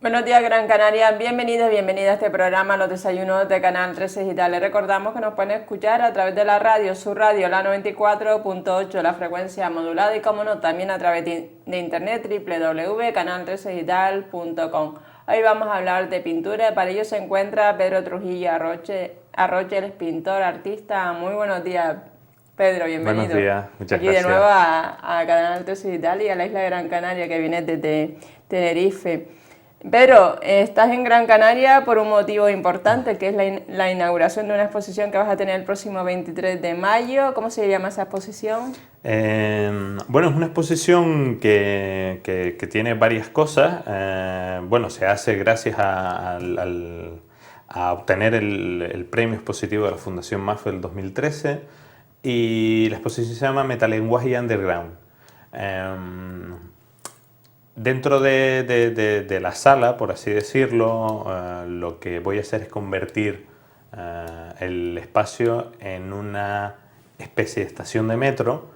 Buenos días, Gran Canaria. Bienvenidos, bienvenidas a este programa, Los Desayunos de Canal 13 Digital. Les recordamos que nos pueden escuchar a través de la radio, su radio, la 94.8, la frecuencia modulada y, como no, también a través de internet, www.canal13digital.com. Hoy vamos a hablar de pintura. Para ello se encuentra Pedro Trujillo Arroche, él es pintor, artista. Muy buenos días, Pedro, bienvenido. Buenos días, muchas Aquí gracias. de nuevo a Canal 13 Digital y a la isla de Gran Canaria, que viene desde Tenerife. Pero estás en Gran Canaria por un motivo importante, que es la inauguración de una exposición que vas a tener el próximo 23 de mayo. ¿Cómo se llama esa exposición? Bueno, es una exposición que tiene varias cosas. Bueno, se hace gracias a obtener el premio expositivo de la Fundación MAFE del 2013 y la exposición se llama Metalenguaje y Underground. Dentro de la sala, por así decirlo, lo que voy a hacer es convertir el espacio en una especie de estación de metro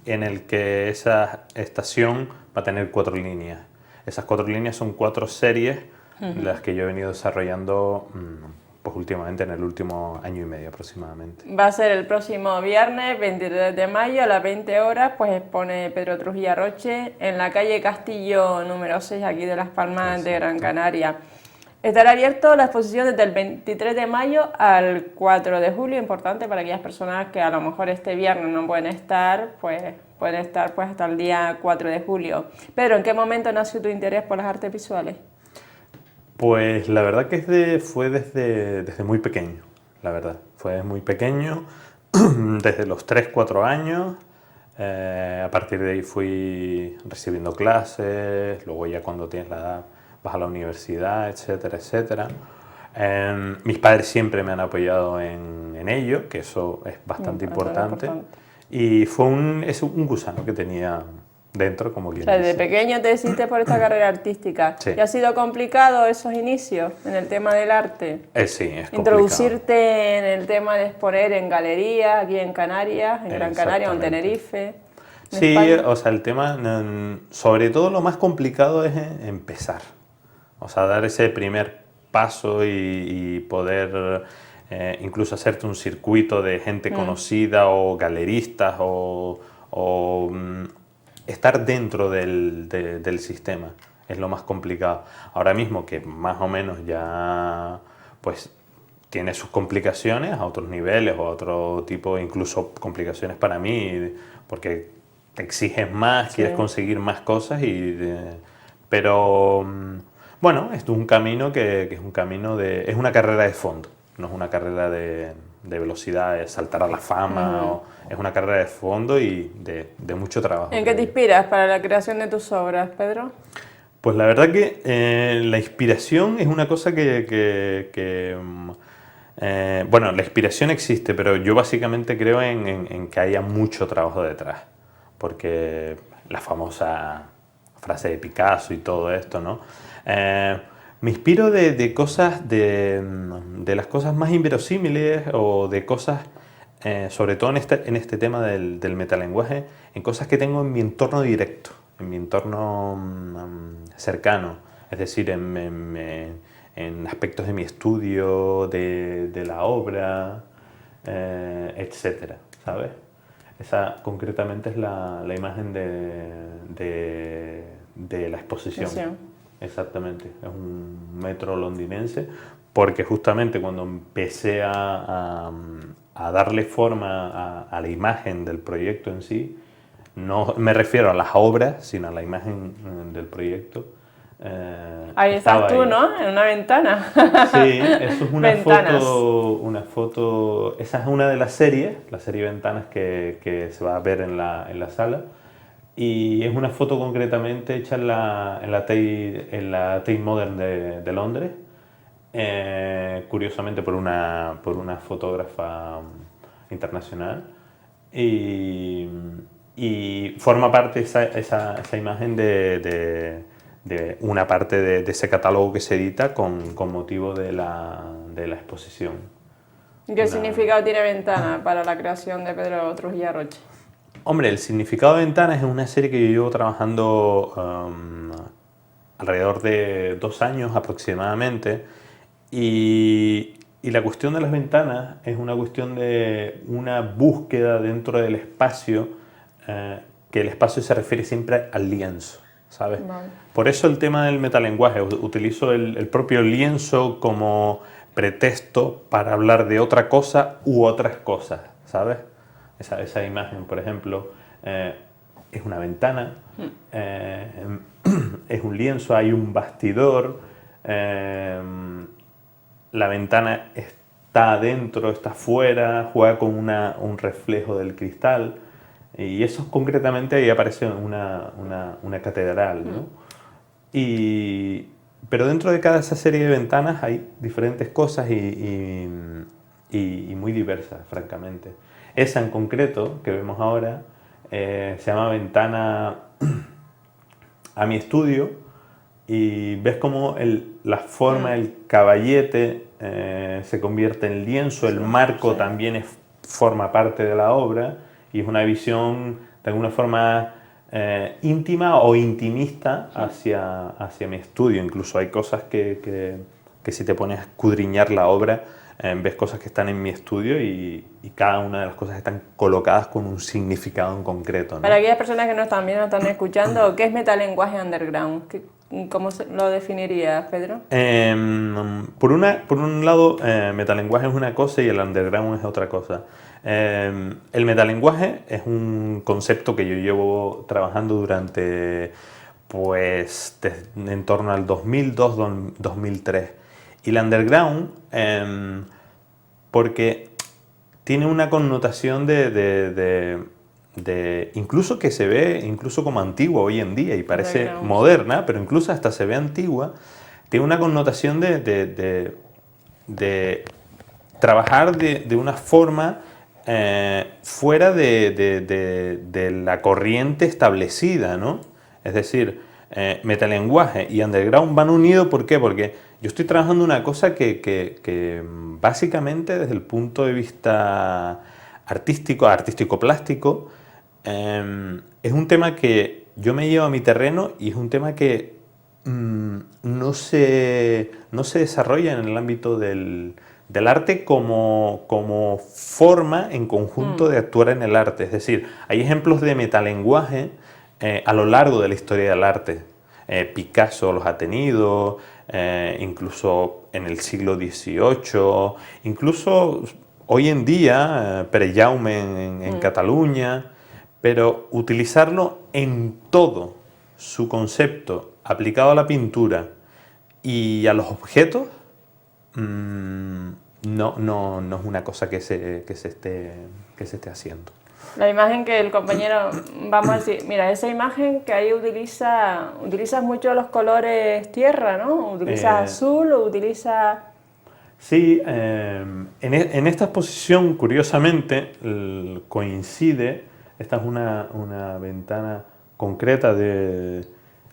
en el que esa estación va a tener 4 líneas. Esas 4 líneas son 4 series, las que yo he venido desarrollando pues últimamente en el último año y medio aproximadamente. Va a ser el próximo viernes 23 de mayo a las 20 horas, pues expone Pedro Trujillo Arroche en la calle Castillo número 6, aquí de Las Palmas de Gran Canaria. Estará abierto la exposición desde el 23 de mayo al 4 de julio, importante para aquellas personas que a lo mejor este viernes no pueden estar, pues pueden estar pues hasta el día 4 de julio. Pedro, ¿en qué momento nació tu interés por las artes visuales? Pues la verdad que fue desde muy pequeño, la verdad. Fue desde muy pequeño, desde los 3-4 años. A partir de ahí fui recibiendo clases, luego ya cuando tienes la edad vas a la universidad, etcétera, etcétera. Mis padres siempre me han apoyado en ello, que eso es bastante importante. Y es un gusano que tenía dentro, como quien O sea, dice. desde pequeño te decidiste por esta carrera artística. Sí. ¿Y ha sido complicado esos inicios en el tema del arte? Sí, es complicado. Introducirte en el tema de exponer en galerías, aquí en Canarias, en Gran Canaria o en Tenerife. Sí, España. o sea, el tema, sobre todo lo más complicado es empezar. O sea, dar ese primer paso y poder incluso hacerte un circuito de gente conocida o galeristas o estar dentro del sistema es lo más complicado. Ahora mismo que más o menos ya pues tiene sus complicaciones a otros niveles o a otro tipo, incluso complicaciones para mí, porque te exiges más, quieres conseguir más cosas, pero bueno, esto es un camino que es un camino es una carrera de fondo, no es una carrera de velocidad, de saltar a la fama, es una carrera de fondo y de mucho trabajo. ¿En qué te inspiras para la creación de tus obras, Pedro? Pues la verdad que la inspiración es una cosa bueno, la inspiración existe, pero yo básicamente creo en que haya mucho trabajo detrás, porque la famosa frase de Picasso y todo esto, ¿no? Me inspiro de cosas, de las cosas más inverosímiles o de cosas, sobre todo en este tema del metalenguaje, en cosas que tengo en mi entorno directo, en mi entorno cercano, es decir, en aspectos de mi estudio, de la obra, etcétera, ¿sabes? Esa concretamente es la imagen de la exposición. Sí. Exactamente, es un metro londinense, porque justamente cuando empecé a darle forma a la imagen del proyecto en sí, no me refiero a las obras, sino a la imagen del proyecto. Ahí estás tú, ¿no? En una ventana. Sí, eso es Ventanas. una foto, esa es una de las series, la serie Ventanas que se va a ver en la sala. Y es una foto concretamente hecha en la Tate Modern de Londres, curiosamente por una fotógrafa internacional. Y forma parte esa imagen de una parte de ese catálogo que se edita con motivo de la exposición. ¿Qué significado tiene Ventana para la creación de Pedro Trujillo Arroche? Hombre, el significado de Ventanas es una serie que yo llevo trabajando alrededor de 2 años aproximadamente. Y la cuestión de las ventanas es una cuestión de una búsqueda dentro del espacio, que el espacio se refiere siempre al lienzo, ¿sabes? Vale. Por eso el tema del metalenguaje, utilizo el propio lienzo como pretexto para hablar de otra cosa u otras cosas, ¿sabes? Esa imagen, por ejemplo, es una ventana, es un lienzo, hay un bastidor, la ventana está adentro, está afuera, juega con un reflejo del cristal, y eso concretamente ahí aparece una catedral, ¿no? Pero dentro de cada esa serie de ventanas hay diferentes cosas y muy diversas, francamente. Esa en concreto, que vemos ahora, se llama Ventana a mi estudio, y ves cómo la forma, el caballete se convierte en lienzo, el marco también forma parte de la obra, y es una visión de alguna forma íntima o intimista hacia mi estudio. Incluso hay cosas que si te pones a escudriñar la obra, ves cosas que están en mi estudio y cada una de las cosas están colocadas con un significado en concreto, ¿no? Para aquellas personas que no están viendo, no están escuchando, ¿qué es metalenguaje underground? ¿Cómo lo definirías, Pedro? Por un lado, metalenguaje es una cosa y el underground es otra cosa. El metalenguaje es un concepto que yo llevo trabajando durante, pues, en torno al 2002-2003. Y el underground, porque tiene una connotación incluso que se ve incluso como antigua hoy en día y parece moderna, pero incluso hasta se ve antigua, tiene una connotación de trabajar de una forma fuera de la corriente establecida, ¿no? Es decir, metalenguaje y underground van unidos, ¿por qué? Porque yo estoy trabajando una cosa que básicamente desde el punto de vista artístico-plástico, es un tema que yo me llevo a mi terreno y es un tema que no se desarrolla en el ámbito del arte como forma en conjunto de actuar en el arte. Es decir, hay ejemplos de metalenguaje a lo largo de la historia del arte. Picasso los ha tenido, incluso en el siglo XVIII, incluso hoy en día, Pere Jaume en Cataluña, pero utilizarlo en todo su concepto aplicado a la pintura y a los objetos, no es una cosa que se esté haciendo. La imagen que el compañero, vamos a decir, mira, esa imagen que ahí utilizas mucho los colores tierra, ¿no? ¿Utilizas azul o utilizas...? Sí, en esta exposición, curiosamente, coincide, esta es una ventana concreta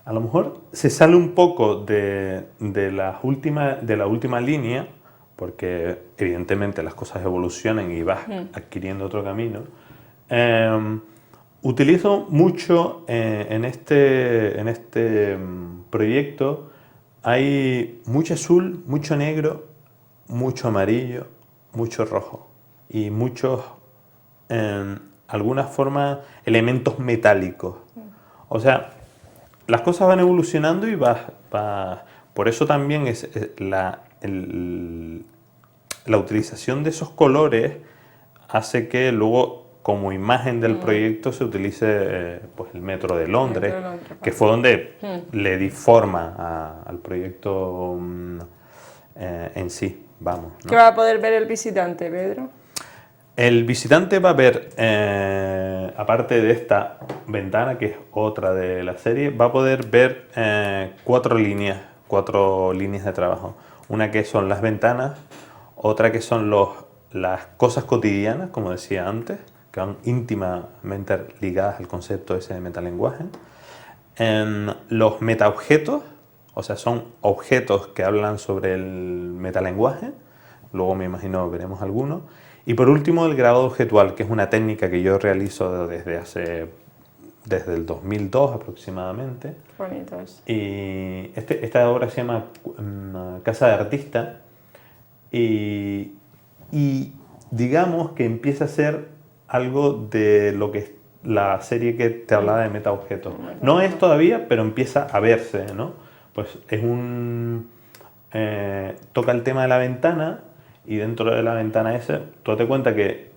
a lo mejor se sale un poco de la última línea, porque evidentemente las cosas evolucionan y vas adquiriendo otro camino. Utilizo mucho en este proyecto, hay mucho azul, mucho negro, mucho amarillo, mucho rojo y muchos, algunas formas, elementos metálicos. O sea, las cosas van evolucionando y por eso también es la utilización de esos colores hace que luego como imagen del proyecto se utilice pues el Metro de Londres, que fue donde le di forma al proyecto en sí. Vamos, ¿no? ¿Qué va a poder ver el visitante, Pedro? El visitante va a ver, aparte de esta ventana, que es otra de la serie, va a poder ver 4 líneas de trabajo. Una que son las ventanas, otra que son las cosas cotidianas, como decía antes, que van íntimamente ligadas al concepto ese de metalenguaje. Los metaobjetos, o sea, son objetos que hablan sobre el metalenguaje. Luego me imagino veremos algunos. Y por último, el grabado objetual, que es una técnica que yo realizo desde hace desde el 2002 aproximadamente. Bonito eso. Y esta obra se llama Casa de Artista y digamos que empieza a ser algo de lo que es la serie que te hablaba de metaobjetos. No es todavía, pero empieza a verse, ¿no? Pues es toca el tema de la ventana y dentro de la ventana esa, tú date cuenta que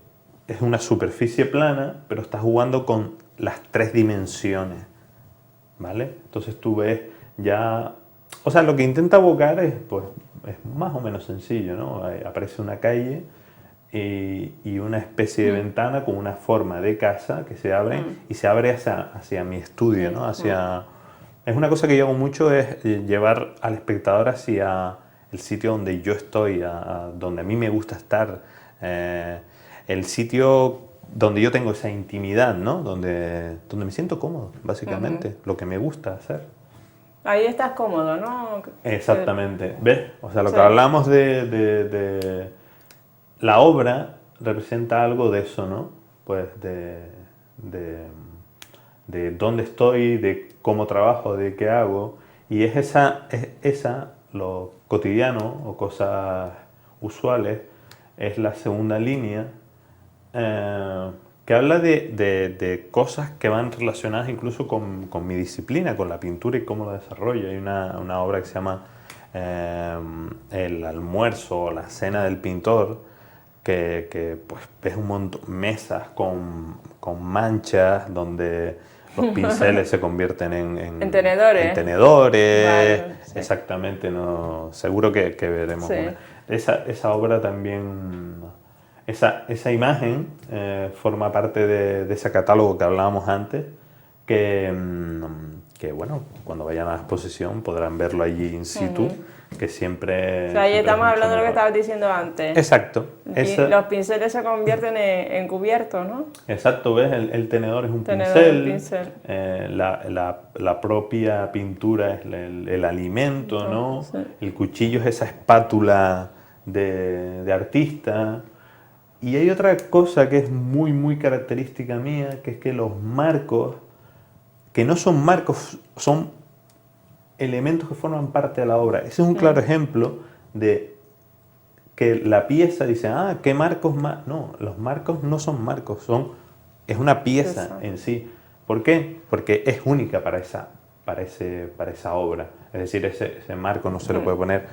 es una superficie plana, pero estás jugando con las 3 dimensiones, ¿vale? Entonces tú ves ya... O sea, lo que intenta evocar es, pues, es más o menos sencillo, ¿no? Aparece una calle y una especie de ventana con una forma de casa que se abre y se abre hacia mi estudio, ¿no? Es una cosa que yo hago mucho, es llevar al espectador hacia el sitio donde yo estoy, donde a mí me gusta estar, el sitio donde yo tengo esa intimidad, ¿no? Donde me siento cómodo, básicamente, lo que me gusta hacer. Ahí estás cómodo, ¿no? Exactamente. ¿Ves? O sea, lo que hablamos de la obra representa algo de eso, ¿no? Pues de dónde estoy, de cómo trabajo, de qué hago. Y es esa lo cotidiano o cosas usuales, es la segunda línea que habla de cosas que van relacionadas incluso con mi disciplina, con la pintura y cómo la desarrollo. Hay una obra que se llama El almuerzo o la cena del pintor, que pues ves un montón mesas con manchas donde los pinceles se convierten en tenedores. En tenedores. Vale, sí. Exactamente, no, seguro que veremos Sí. una. Esa obra también, esa imagen forma parte de ese catálogo que hablábamos antes, que bueno, cuando vayan a la exposición podrán verlo allí in situ, que siempre... O sea, ahí siempre estamos es mucho hablando de lo que mejor. estabas diciendo antes. Exacto. Los pinceles se convierten en cubiertos, ¿no? Exacto, ¿ves? El tenedor es un Tenedor, pincel, pincel. la propia pintura es el alimento, ¿no? Sí. El cuchillo es esa espátula de artista. Y hay otra cosa que es muy, muy característica mía, que es que los marcos, que no son marcos, son elementos que forman parte de la obra. Ese es un claro ejemplo de que la pieza dice, ¿qué marcos más? No, los marcos no son marcos, es una pieza en sí. ¿Por qué? Porque es única para esa obra. Es decir, ese marco no se le puede poner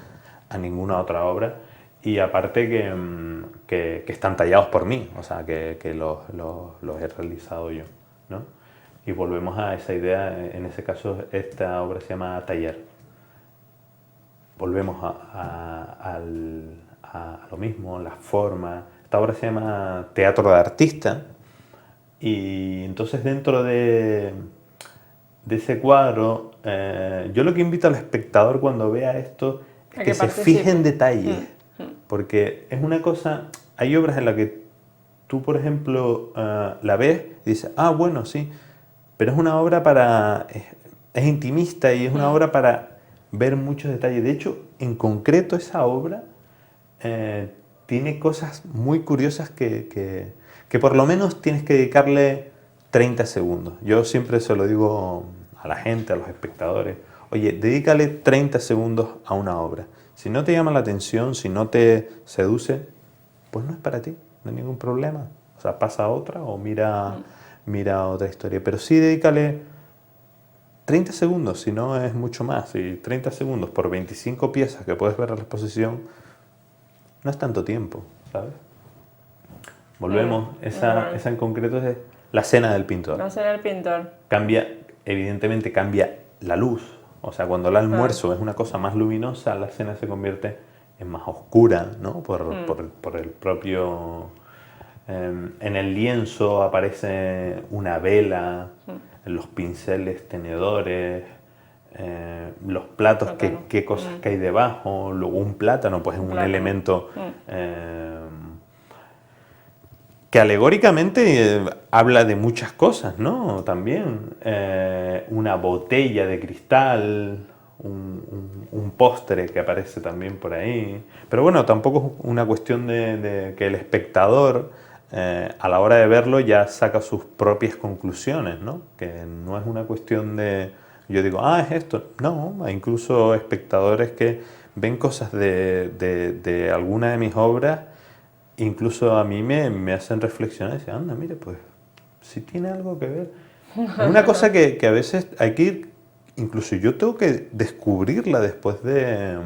a ninguna otra obra. Y aparte que están tallados por mí, o sea, que los he realizado yo, ¿no? Y volvemos a esa idea, en ese caso esta obra se llama Taller. Volvemos a lo mismo, la forma. Esta obra se llama Teatro de Artista y entonces dentro de ese cuadro, yo lo que invito al espectador cuando vea esto es que se fije en detalles, porque es una cosa, hay obras en las que tú, por ejemplo, la ves y dices, bueno, sí, pero es una obra es intimista y es una obra para ver muchos detalles. De hecho, en concreto esa obra tiene cosas muy curiosas que por lo menos tienes que dedicarle 30 segundos. Yo siempre se lo digo a la gente, a los espectadores, oye, dedícale 30 segundos a una obra. Si no te llama la atención, si no te seduce, pues no es para ti, no hay ningún problema. O sea, pasa a otra o mira otra historia. Pero sí dedícale 30 segundos, si no es mucho más. Y 30 segundos por 25 piezas que puedes ver a la exposición, no es tanto tiempo, ¿sabes? Volvemos, esa en concreto es la cena del pintor. La cena del pintor. Evidentemente cambia la luz. O sea, cuando el almuerzo es una cosa más luminosa, la cena se convierte en más oscura, ¿no? Por el propio... en el lienzo aparece una vela, los pinceles, tenedores, los platos, qué cosas que hay debajo, luego un plátano, pues es un elemento que alegóricamente habla de muchas cosas, ¿no? También una botella de cristal, un postre que aparece también por ahí. Pero bueno, tampoco es una cuestión de que el espectador a la hora de verlo ya saca sus propias conclusiones, ¿no? Que no es una cuestión de, yo digo, es esto. No, hay incluso espectadores que ven cosas de alguna de mis obras, incluso a mí me hacen reflexionar y dicen, anda, mire, pues sí tiene algo que ver. Es una cosa que a veces hay que ir, incluso yo tengo que descubrirla después de...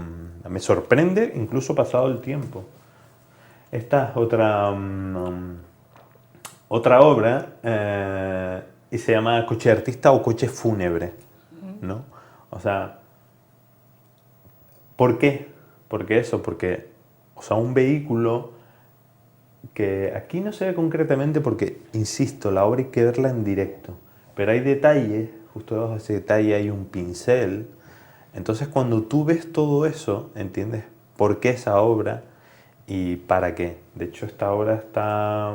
Me sorprende incluso pasado el tiempo. Esta es otra obra y se llama Coche artista o coche fúnebre, ¿no? O sea, ¿por qué? ¿Por qué eso? Porque, o sea, un vehículo que aquí no se ve concretamente porque, insisto, la obra hay que verla en directo, pero hay detalles, justo debajo de ese detalle hay un pincel, entonces cuando tú ves todo eso, entiendes por qué esa obra y para qué. De hecho, esta obra está...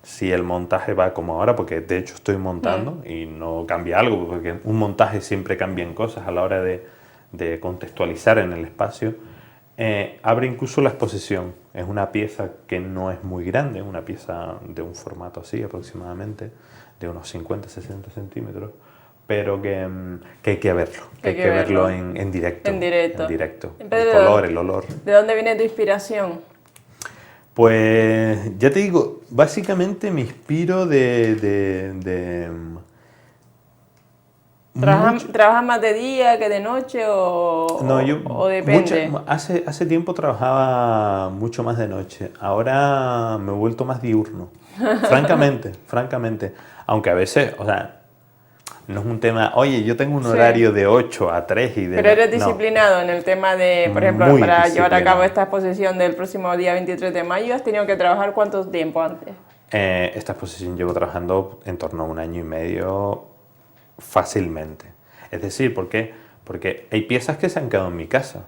si el montaje va como ahora, porque de hecho estoy montando y no cambia algo, porque un montaje siempre cambian cosas a la hora de contextualizar en el espacio, abre incluso la exposición. Es una pieza que no es muy grande, una pieza de un formato así aproximadamente, de unos 50-60 centímetros, pero que hay que verlo, que hay que verlo en directo. En directo. En directo. Pedro, El color, el olor. ¿De dónde viene tu inspiración? Pues ya te digo, básicamente me inspiro ¿Trabajas más de día que de noche no, o depende? hace tiempo trabajaba mucho más de noche, ahora me he vuelto más diurno, francamente, aunque a veces, o sea, no es un tema, oye, yo tengo un horario de 8 a 3 y de... Pero eres disciplinado en el tema de, por ejemplo, Muy para llevar a cabo disciplinado. esta exposición del próximo día 23 de mayo, ¿has tenido que trabajar cuánto tiempo antes? Esta exposición llevo trabajando en torno a 1 año y medio fácilmente. Es decir, ¿por qué? Porque hay piezas que se han quedado en mi casa.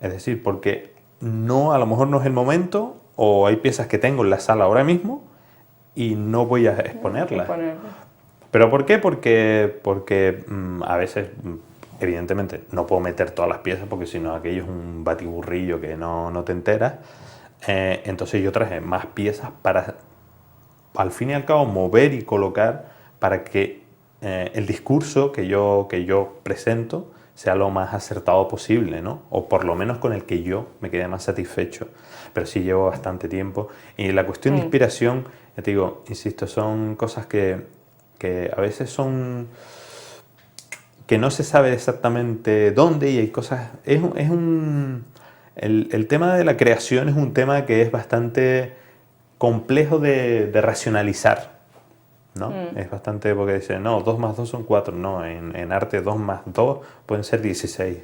Es decir, porque no, a lo mejor no es el momento, o hay piezas que tengo en la sala ahora mismo y no voy a exponerlas. ¿Pero por qué? Porque a veces, evidentemente, no puedo meter todas las piezas porque si no aquello es un batiburrillo que no te enteras. Entonces yo traje más piezas para, al fin y al cabo, mover y colocar para que el discurso que yo presento sea lo más acertado posible, ¿no? O por lo menos con el que yo me quede más satisfecho. Pero sí llevo bastante tiempo. Y la cuestión de inspiración, ya te digo, insisto, son cosas que a veces son... que no se sabe exactamente dónde y hay cosas... El tema de la creación es un tema que es bastante complejo de racionalizar, ¿no? Es bastante porque dice, no, 2 más 2 son 4. No, en arte 2 más 2 pueden ser 16.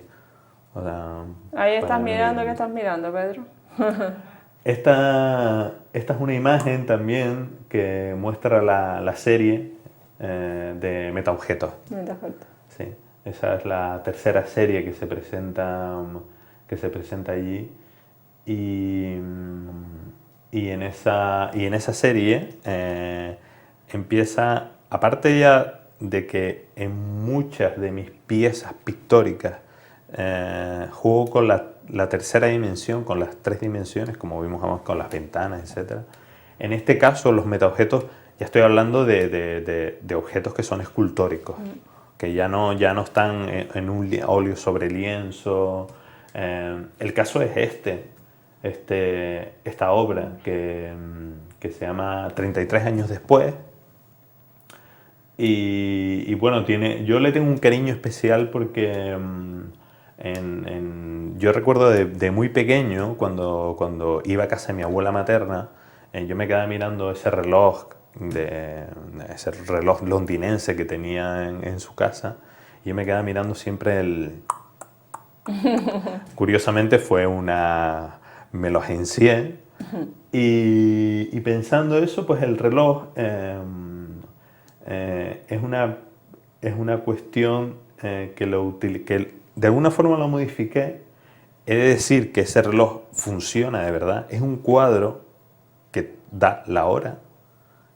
O sea, ahí estás mirando, ¿qué estás mirando, Pedro? Esta es una imagen también que muestra la serie de Metaobjetos. Metaobjetos. Sí, esa es la tercera serie que se presenta allí. Y en esa serie empieza, aparte ya de que en muchas de mis piezas pictóricas juego con la tercera dimensión, con las 3 dimensiones, como vimos con las ventanas, etc. En este caso, los metaobjetos, ya estoy hablando de objetos que son escultóricos, que ya no están en un óleo sobre lienzo. El caso es esta obra que se llama 33 años después. Y bueno, yo le tengo un cariño especial porque yo recuerdo de muy pequeño, cuando iba a casa de mi abuela materna, yo me quedaba mirando ese reloj londinense que tenía en su casa, y yo me quedaba mirando siempre Curiosamente me lo agencié, y pensando eso, pues el reloj es una cuestión que de alguna forma lo modifiqué. He de decir que ese reloj funciona de verdad. Es un cuadro que da la hora,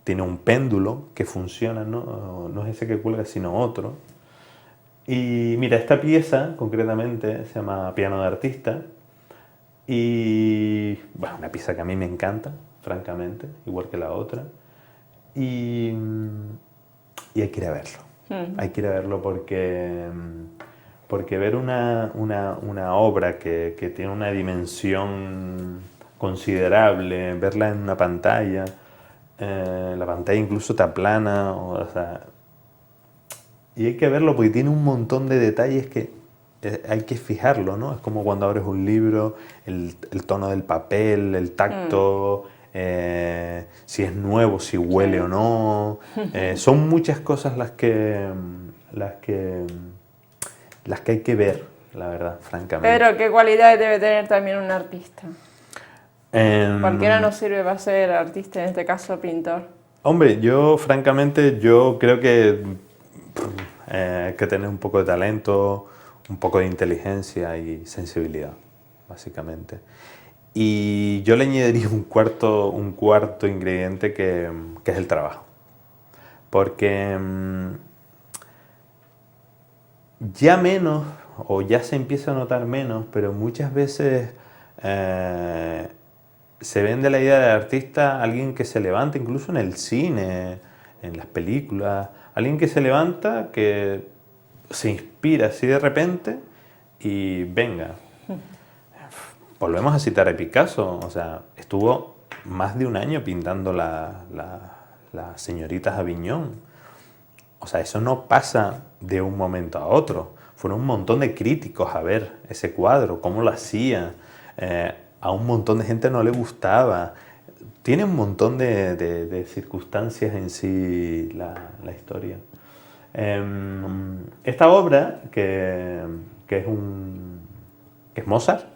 tiene un péndulo que funciona, no es ese que cuelga, sino otro. Y mira, esta pieza concretamente se llama Piano de artista, y bueno, una pieza que a mí me encanta, francamente, igual que la otra. Y, y hay que ir a verlo. Hay que ir a verlo porque ver una obra que tiene una dimensión considerable, verla en una pantalla, la pantalla incluso te aplana, o sea, y hay que verlo porque tiene un montón de detalles que hay que fijarlo, ¿no? Es como cuando abres un libro, el tono del papel, el tacto, si es nuevo, si huele o no. Son muchas cosas las que hay que ver, la verdad, francamente. Pero, ¿qué cualidades debe tener también un artista? Cualquiera no sirve para ser artista, en este caso pintor. Hombre, yo francamente, yo creo que hay que tener un poco de talento, un poco de inteligencia y sensibilidad, básicamente. Y yo le añadiría un cuarto ingrediente que es el trabajo. Porque ya menos, o ya se empieza a notar menos, pero muchas veces se vende la idea del artista alguien que se levanta, incluso en el cine, en las películas, alguien que se levanta, que se inspira así de repente y venga. Volvemos a citar a Picasso, o sea, estuvo más de un año pintando las señoritas Aviñón. O sea, eso no pasa de un momento a otro. Fueron un montón de críticos a ver ese cuadro, cómo lo hacía. A un montón de gente no le gustaba. Tiene un montón de circunstancias en sí la historia. Esta obra, que es Mozart,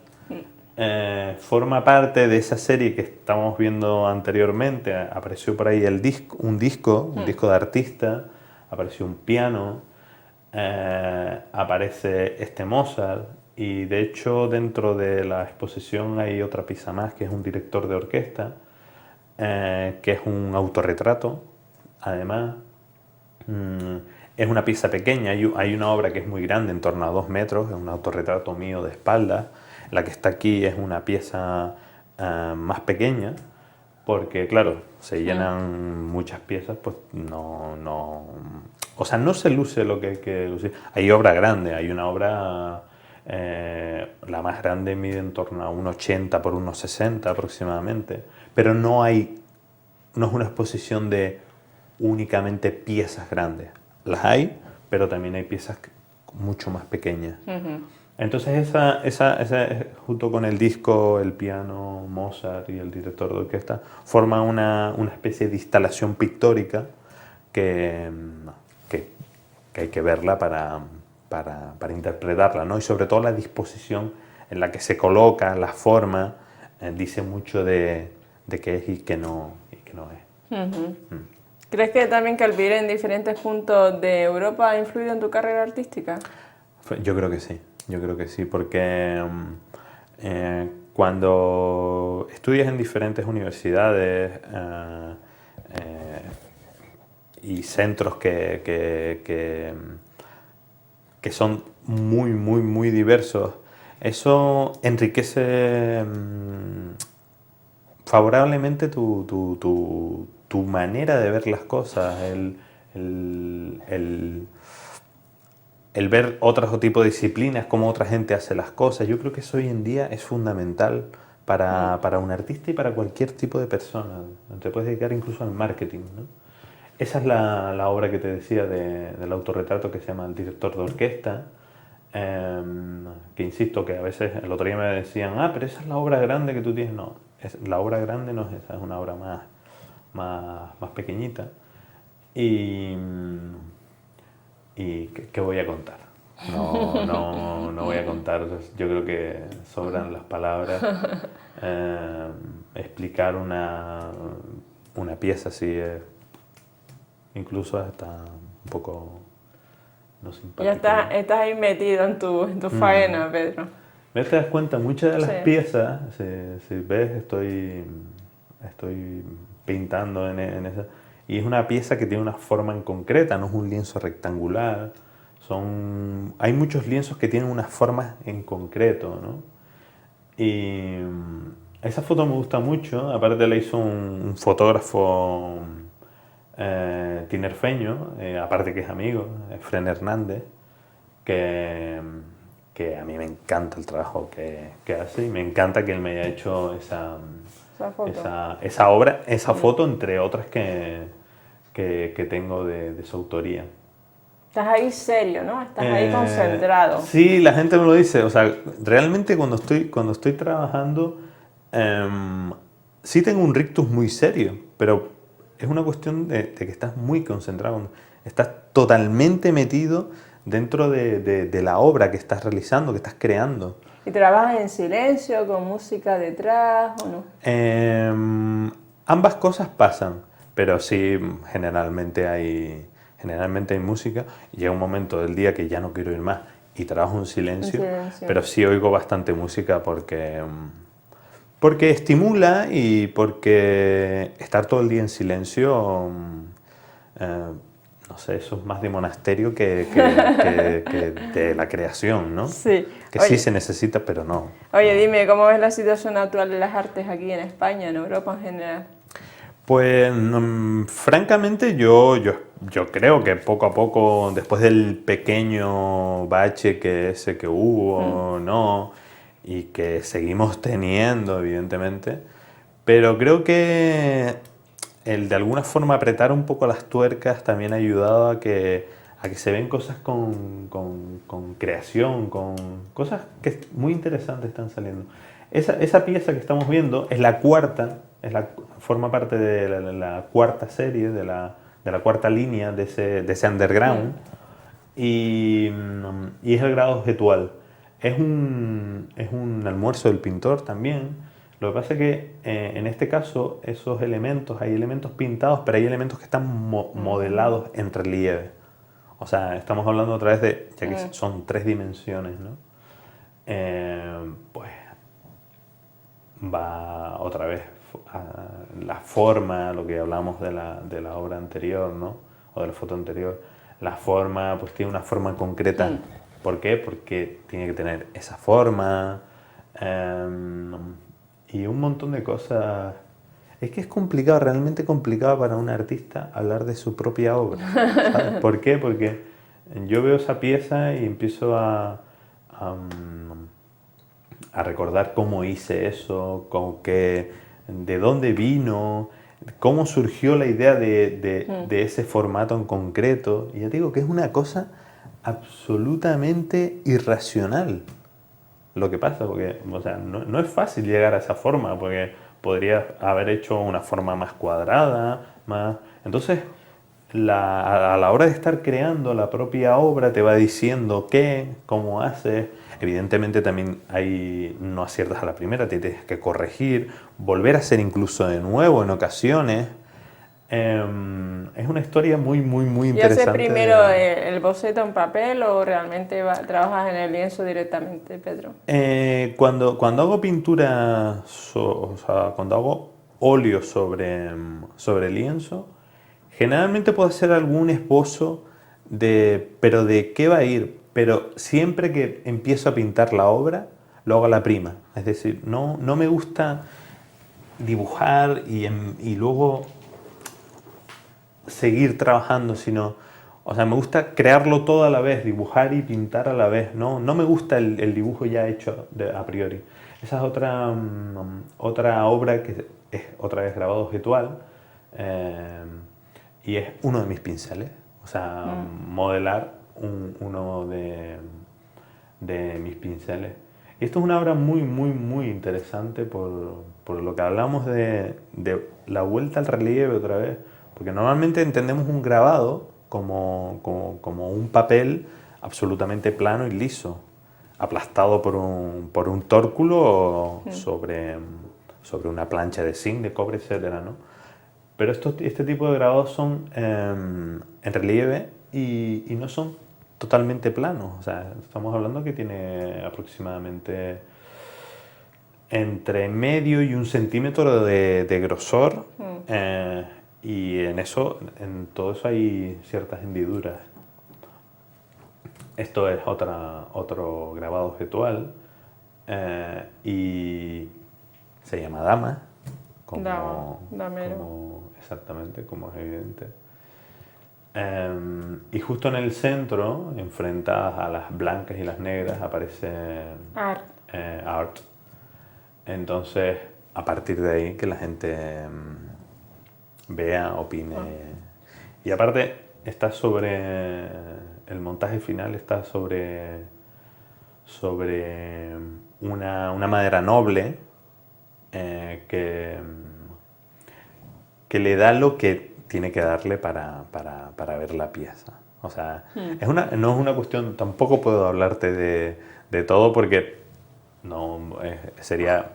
forma parte de esa serie que estábamos viendo anteriormente. Apareció por ahí un disco de artista, apareció un piano, aparece este Mozart, y de hecho dentro de la exposición hay otra pieza más, que es un director de orquesta, que es un autorretrato, además. Es una pieza pequeña, hay una obra que es muy grande, en torno a 2 metros, es un autorretrato mío de espaldas. La que está aquí es una pieza más pequeña, porque claro, se llenan muchas piezas, pues o sea, no se luce lo que hay que lucir. Hay obra grande, hay una obra, la más grande mide en torno a 1,80 por 1,60 aproximadamente, pero no es una exposición de únicamente piezas grandes. Las hay, pero también hay piezas mucho más pequeñas. Entonces esa, junto con el disco, el piano, Mozart y el director de orquesta, forman una especie de instalación pictórica que hay que verla para interpretarla, ¿no? Y sobre todo la disposición en la que se coloca, la forma, dice mucho de qué es y qué no es. ¿Crees que también que al vivir en diferentes puntos de Europa ha influido en tu carrera artística? Yo creo que sí, porque cuando estudias en diferentes universidades y centros que son muy, muy, muy diversos, eso enriquece favorablemente tu manera de ver las cosas, el ver otro tipo de disciplinas, cómo otra gente hace las cosas. Yo creo que eso hoy en día es fundamental para un artista y para cualquier tipo de persona. Te puedes dedicar incluso al marketing, ¿no? Esa es la obra que te decía del autorretrato, que se llama El director de orquesta, que insisto que a veces el otro día me decían, pero esa es la obra grande que tú tienes. No, la obra grande no es esa, es una obra más pequeñita. ¿Y qué voy a contar? No voy a contar, yo creo que sobran las palabras. Explicar una pieza así es incluso hasta un poco no simpático. Ya estás ahí metido en tu faena, Pedro. ¿Ves? Te das cuenta, muchas de las piezas, si ves, estoy pintando en esa, y es una pieza que tiene una forma en concreta, no es un lienzo rectangular. Hay muchos lienzos que tienen unas formas en concreto, ¿no? Y esa foto me gusta mucho, aparte la hizo un fotógrafo tinerfeño, aparte que es amigo, Fren Hernández, que, que a mí me encanta el trabajo que hace y me encanta que él me haya hecho Esa foto. esa obra, esa foto, entre otras que tengo de su autoría. Estás ahí serio, ¿no? Estás ahí concentrado. Sí, la gente me lo dice. O sea, realmente cuando estoy trabajando, sí tengo un rictus muy serio, pero es una cuestión de que estás muy concentrado, estás totalmente metido dentro de la obra que estás realizando, que estás creando. ¿Y trabajas en silencio, con música detrás o no? Ambas cosas pasan, pero sí, generalmente hay música. Llega un momento del día que ya no quiero ir más y trabajo en silencio, pero sí oigo bastante música porque estimula y porque estar todo el día en silencio, no sé, eso es más de monasterio que de la creación, ¿no? Sí. Que sí se necesita, pero no. Oye, dime, ¿cómo ves la situación actual de las artes aquí en España, en Europa en general? Pues francamente yo creo que poco a poco, después del pequeño bache que hubo, ¿no? Y que seguimos teniendo, evidentemente, pero creo que el de alguna forma apretar un poco las tuercas también ha ayudado a que se ven cosas con creación, con cosas que muy interesantes están saliendo. Esa pieza que estamos viendo es la cuarta, forma parte de la cuarta serie, de la cuarta línea de ese underground, y es el grado objetual. Es un almuerzo del pintor también. Lo que pasa es que en este caso esos elementos, hay elementos pintados, pero hay elementos que están modelados en relieve. O sea, estamos hablando otra vez de, ya que son 3 dimensiones, ¿no? Pues va otra vez a la forma, lo que hablamos de la obra anterior, ¿no? O de la foto anterior. La forma, pues tiene una forma concreta. ¿Por qué? Porque tiene que tener esa forma y un montón de cosas. Es que es complicado, realmente complicado para un artista hablar de su propia obra, ¿sabes? ¿Por qué? Porque yo veo esa pieza y empiezo a recordar cómo hice eso, de dónde vino, cómo surgió la idea de ese formato en concreto. Y ya digo que es una cosa absolutamente irracional lo que pasa, porque o sea, no es fácil llegar a esa forma, porque podrías haber hecho una forma más cuadrada, más... Entonces, a la hora de estar creando la propia obra te va diciendo qué, cómo haces. Evidentemente también no aciertas a la primera, te tienes que corregir, volver a hacer incluso de nuevo en ocasiones. Es una historia muy, muy, muy ¿Y haces interesante. primero el boceto en papel o realmente trabajas en el lienzo directamente, Pedro? Cuando hago pintura, o sea, cuando hago óleo sobre lienzo, generalmente puedo hacer algún esbozo pero de qué va a ir. Pero siempre que empiezo a pintar la obra, lo hago a la prima. Es decir, no me gusta dibujar y luego seguir trabajando, sino, o sea, me gusta crearlo todo a la vez, dibujar y pintar a la vez, no me gusta el dibujo ya hecho a priori. Esa es otra obra que es otra vez grabado objetual y es uno de mis pinceles, o sea, modelar uno de mis pinceles. Y esto es una obra muy, muy, muy interesante por lo que hablamos de la vuelta al relieve otra vez, porque normalmente entendemos un grabado como un papel absolutamente plano y liso, aplastado por un tórculo sobre una plancha de zinc, de cobre, etcétera, ¿no? Pero este tipo de grabados son en relieve y no son totalmente planos. O sea, estamos hablando que tiene aproximadamente entre medio y 1 centímetro de grosor. Y en todo eso hay ciertas hendiduras. Esto es otro grabado objetual. Y se llama dama, damero. exactamente, como es evidente. Y justo en el centro, enfrentadas a las blancas y las negras, aparece Art. art. Entonces, a partir de ahí, que la gente vea, opine. Y aparte, está sobre. El montaje final está sobre una madera noble que le da lo que tiene que darle para ver la pieza. O sea, no es una cuestión, tampoco puedo hablarte de todo porque no sería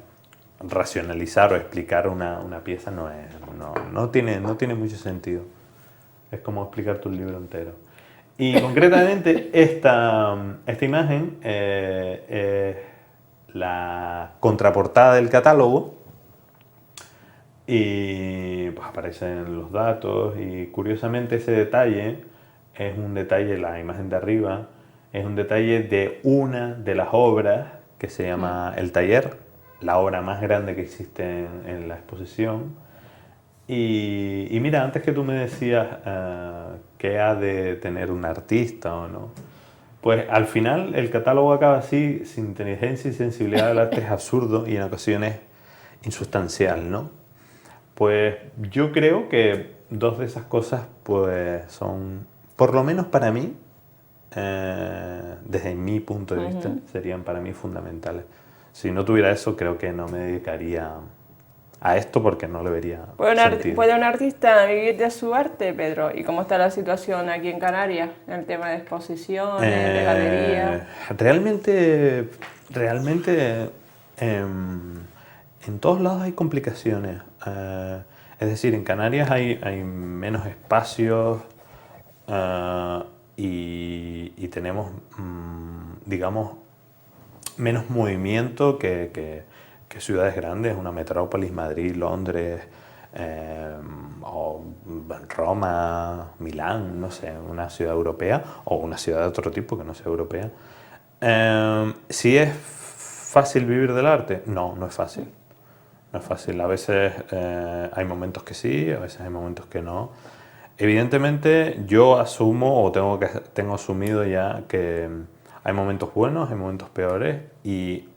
racionalizar o explicar una pieza, no tiene mucho sentido. Es como explicarte un libro entero. Y concretamente esta imagen es la contraportada del catálogo y pues aparecen los datos y curiosamente ese detalle es un detalle, la imagen de arriba, es un detalle de una de las obras que se llama El Taller, la obra más grande que existe en la exposición. Y mira, antes que tú me decías qué ha de tener un artista o no, pues al final el catálogo acaba así, sin inteligencia y sensibilidad del arte es absurdo y en ocasiones insustancial, ¿no? Pues yo creo que dos de esas cosas pues son, por lo menos para mí, desde mi punto de vista, serían para mí fundamentales. Si no tuviera eso, creo que no me dedicaría a esto porque no le vería sentido. ¿Puede un artista vivir de su arte, Pedro? ¿Y cómo está la situación aquí en Canarias? En el tema de exposiciones, de galerías. Realmente en todos lados hay complicaciones. Es decir, en Canarias hay menos espacios y tenemos, digamos, menos movimiento que ciudades grandes, una metrópolis, Madrid, Londres, o Roma, Milán, no sé, una ciudad europea o una ciudad de otro tipo que no sea europea. ¿Si es fácil vivir del arte? No, no es fácil. No es fácil. A veces hay momentos que sí, a veces hay momentos que no. Evidentemente yo asumo o tengo asumido ya que hay momentos buenos, hay momentos peores y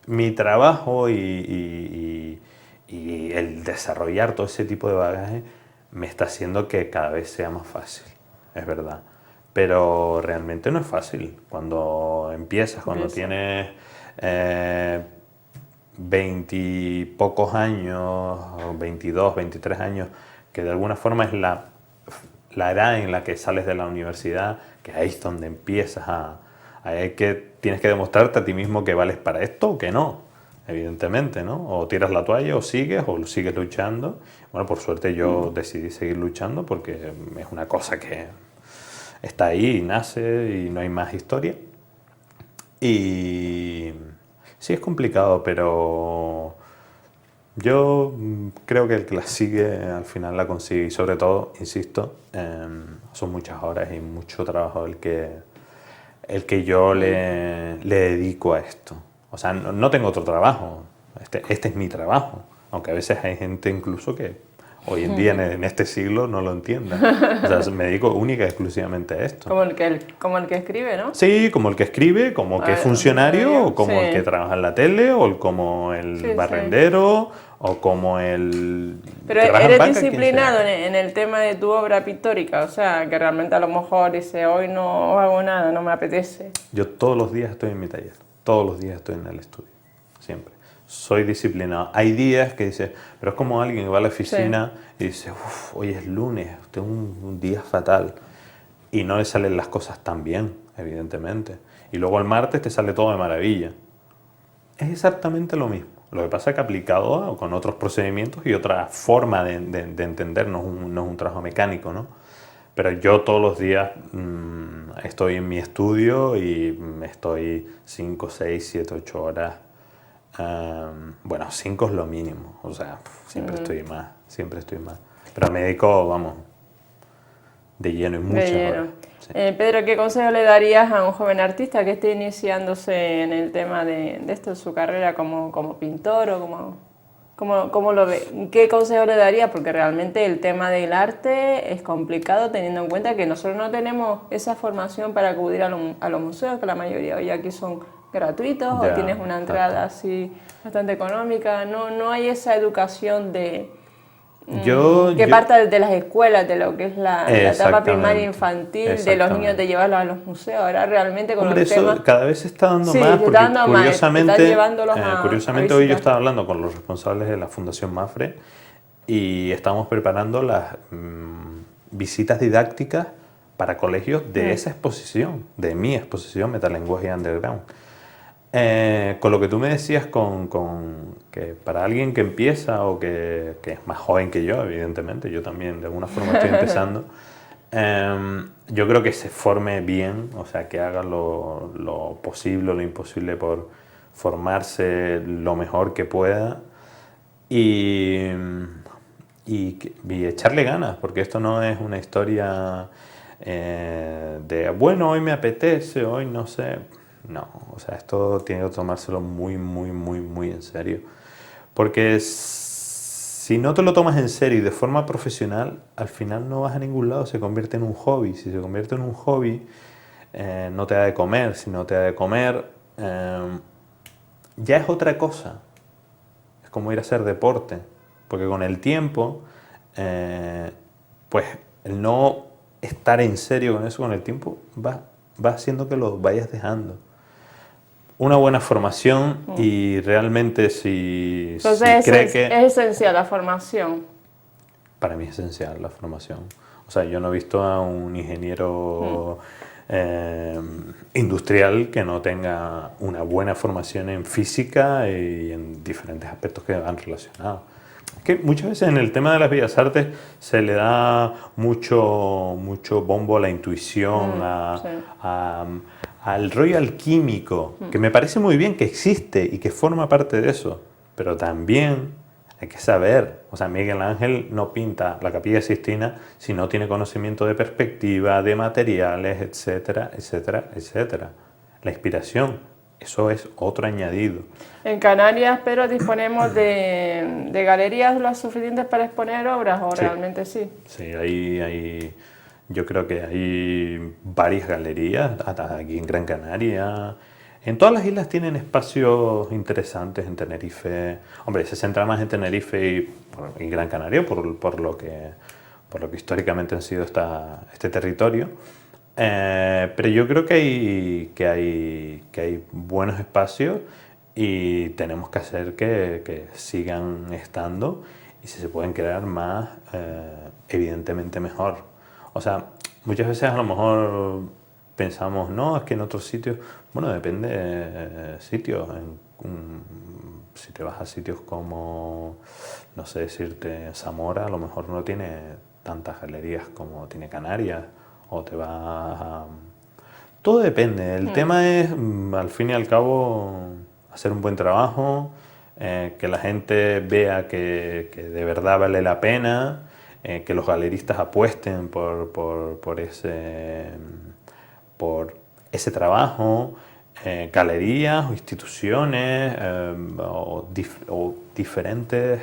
mi trabajo y el desarrollar todo ese tipo de bagaje me está haciendo que cada vez sea más fácil, es verdad. Pero realmente no es fácil. Cuando empiezas, cuando tienes 20 y pocos años, 22, 23 años, que de alguna forma es la edad en la que sales de la universidad, que ahí es donde empiezas tienes que demostrarte a ti mismo que vales para esto o que no, evidentemente, ¿no? O tiras la toalla o sigues luchando. Bueno, por suerte yo decidí seguir luchando porque es una cosa que está ahí y nace y no hay más historia. Y sí es complicado, pero yo creo que el que la sigue al final la consigue y sobre todo, insisto, son muchas horas y mucho trabajo el que yo le dedico a esto. O sea, no tengo otro trabajo, este es mi trabajo, aunque a veces hay gente incluso que hoy en día en este siglo no lo entienda. O sea, me dedico única y exclusivamente a esto. Como el que escribe, ¿no? Sí, como el que escribe, como que es funcionario, o como el que trabaja en la tele, o como el barrendero, o como el... Pero eres disciplinado en el tema de tu obra pictórica, o sea, que realmente a lo mejor dice, hoy no hago nada, no me apetece. Yo todos los días estoy en mi taller, todos los días estoy en el estudio, siempre. Soy disciplinado. Hay días que dices, pero es como alguien que va a la oficina y dice, hoy es lunes, tengo un día fatal. Y no le salen las cosas tan bien, evidentemente. Y luego el martes te sale todo de maravilla. Es exactamente lo mismo. Lo que pasa es que aplicado con otros procedimientos y otra forma de entender, no es un trabajo mecánico, ¿no? Pero yo todos los días estoy en mi estudio y estoy 5, 6, 7, 8 horas. Bueno, 5 es lo mínimo, o sea, siempre estoy más. Pero me dedico, vamos, de lleno y De muchas lleno. horas. Sí. Pedro, ¿qué consejo le darías a un joven artista que esté iniciándose en el tema de esto, su carrera como pintor o cómo lo ve? ¿Qué consejo le daría? Porque realmente el tema del arte es complicado teniendo en cuenta que nosotros no tenemos esa formación para acudir a los museos, que la mayoría hoy aquí son gratuitos o Ya, tienes una entrada así bastante económica. No hay esa educación que parta desde las escuelas, de lo que es la etapa primaria infantil, de los niños de llevarlos a los museos. Ahora realmente con Hombre, los eso temas... cada vez se está dando Sí, más se porque está dando más, curiosamente, están llevándolos a curiosamente hoy yo visitar. estaba hablando con los responsables de la Fundación Mafre y estamos preparando las visitas didácticas para colegios de esa exposición, de mi exposición Metalenguaje Underground. Con lo que tú me decías, que para alguien que empieza o que es más joven que yo, evidentemente, yo también de alguna forma estoy empezando, yo creo que se forme bien, o sea, que haga lo posible o lo imposible por formarse lo mejor que pueda y, y echarle ganas, porque esto no es una historia de, bueno, hoy me apetece, hoy no sé. No, o sea, esto tiene que tomárselo muy, muy, muy, muy en serio. Porque si no te lo tomas en serio y de forma profesional, al final no vas a ningún lado, se convierte en un hobby. Si se convierte en un hobby, no te da de comer. Si no te da de comer, ya es otra cosa. Es como ir a hacer deporte. Porque con el tiempo, pues el no estar en serio con eso, con el tiempo, va haciendo que lo vayas dejando. Una buena formación y realmente si Entonces cree que... es esencial la formación. Para mí es esencial la formación. O sea, yo no he visto a un ingeniero industrial que no tenga una buena formación en física y en diferentes aspectos que van relacionados. Que muchas veces en el tema de las bellas artes se le da mucho bombo a la intuición, Sí. al rollo alquímico, que me parece muy bien que existe y que forma parte de eso, pero también hay que saber, o sea, Miguel Ángel no pinta la Capilla Sixtina si no tiene conocimiento de perspectiva, de materiales, etcétera, etcétera, etcétera. La inspiración, eso es otro añadido. En Canarias, pero disponemos de galerías lo suficientes para exponer obras, o Sí. realmente sí. Sí, yo creo que hay varias galerías aquí en Gran Canaria. En todas las islas tienen espacios interesantes en Tenerife. Hombre, se centra más en Tenerife y Gran Canaria por lo que históricamente han sido este territorio. Pero yo creo que hay buenos espacios y tenemos que hacer que sigan estando y si se pueden crear más, evidentemente mejor. O sea, muchas veces a lo mejor pensamos, no, es que en otros sitios, bueno, depende de sitios. Si te vas a sitios como, no sé decirte, Zamora, a lo mejor no tiene tantas galerías como tiene Canarias, o te vas a... Todo depende, el tema es, al fin y al cabo, hacer un buen trabajo, que la gente vea que de verdad vale la pena, que los galeristas apuesten por ese trabajo, galerías o instituciones o diferentes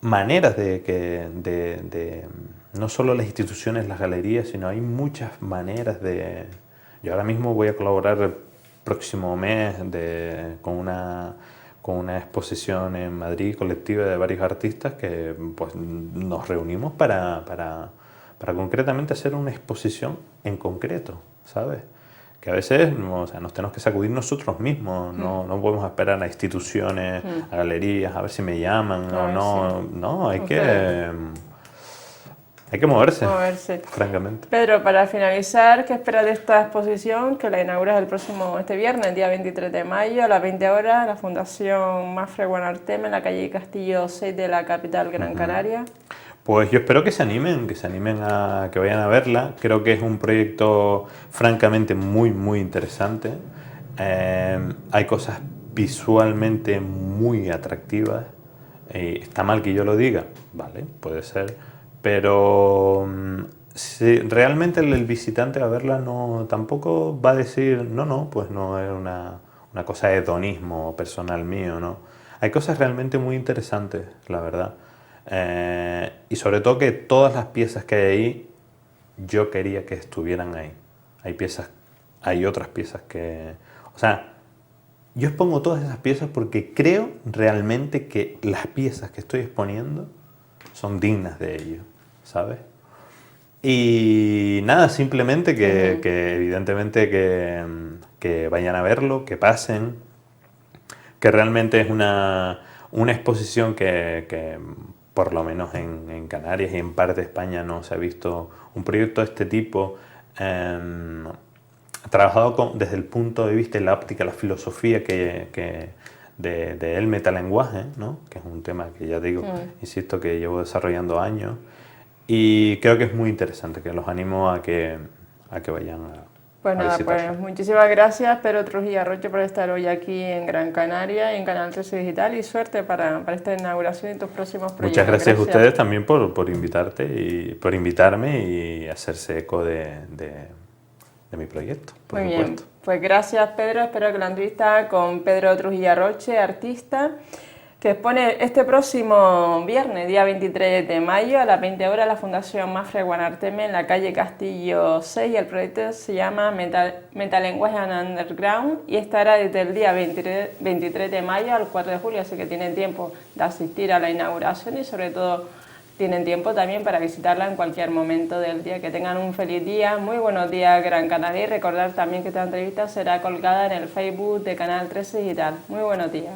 maneras no solo las instituciones, las galerías, sino hay muchas maneras de... Yo ahora mismo voy a colaborar el próximo mes con una exposición en Madrid colectiva de varios artistas que pues, nos reunimos para concretamente hacer una exposición en concreto, ¿sabes? Que a veces o sea, nos tenemos que sacudir nosotros mismos, no podemos esperar a instituciones, a galerías, a ver si me llaman o no. No, hay que moverse, francamente. Pedro, para finalizar, ¿qué esperas de esta exposición que la inauguras este viernes, el día 23 de mayo, a las 20 horas, la Fundación Mafre Guanarteme, en la calle Castillo 6 de la capital Gran Canaria? Pues yo espero que se animen a que vayan a verla. Creo que es un proyecto francamente muy, muy interesante. Hay cosas visualmente muy atractivas. Está mal que yo lo diga, vale, puede ser, Pero si realmente el visitante a verla no, tampoco va a decir, no, no, pues no es una cosa de hedonismo personal mío, ¿no? Hay cosas realmente muy interesantes, la verdad. Y sobre todo que todas las piezas que hay ahí, yo quería que estuvieran ahí. Hay otras piezas que... O sea, yo expongo todas esas piezas porque creo realmente que las piezas que estoy exponiendo son dignas de ello, ¿sabes? Y nada, simplemente que evidentemente que vayan a verlo, que pasen, que realmente es una exposición que por lo menos en Canarias y en parte de España no se ha visto un proyecto de este tipo trabajado desde el punto de vista de la óptica, la filosofía del metalenguaje, ¿no? Que es un tema que ya digo, insisto, que llevo desarrollando años y creo que es muy interesante, que los animo a que vayan Pues a nada, visitarlo. pues muchísimas gracias Pedro Trujillo Arroyo por estar hoy aquí en Gran Canaria, en Canal 13 Digital, y suerte para esta inauguración y tus próximos proyectos. Muchas gracias a ustedes también por invitarme y hacerse eco de mi proyecto, por Muy supuesto. bien, pues gracias Pedro, espero que la entrevista con Pedro Trujillo Arroyo, artista, que expone este próximo viernes, día 23 de mayo, a las 20 horas, la Fundación Mafre Guanarteme, en la calle Castillo 6. El proyecto se llama Metalenguaje Underground y estará desde el día 23 de mayo al 4 de julio, así que tienen tiempo de asistir a la inauguración y sobre todo tienen tiempo también para visitarla en cualquier momento del día. Que tengan un feliz día, muy buenos días Gran Canaria, y recordar también que esta entrevista será colgada en el Facebook de Canal 13 Digital. Muy buenos días.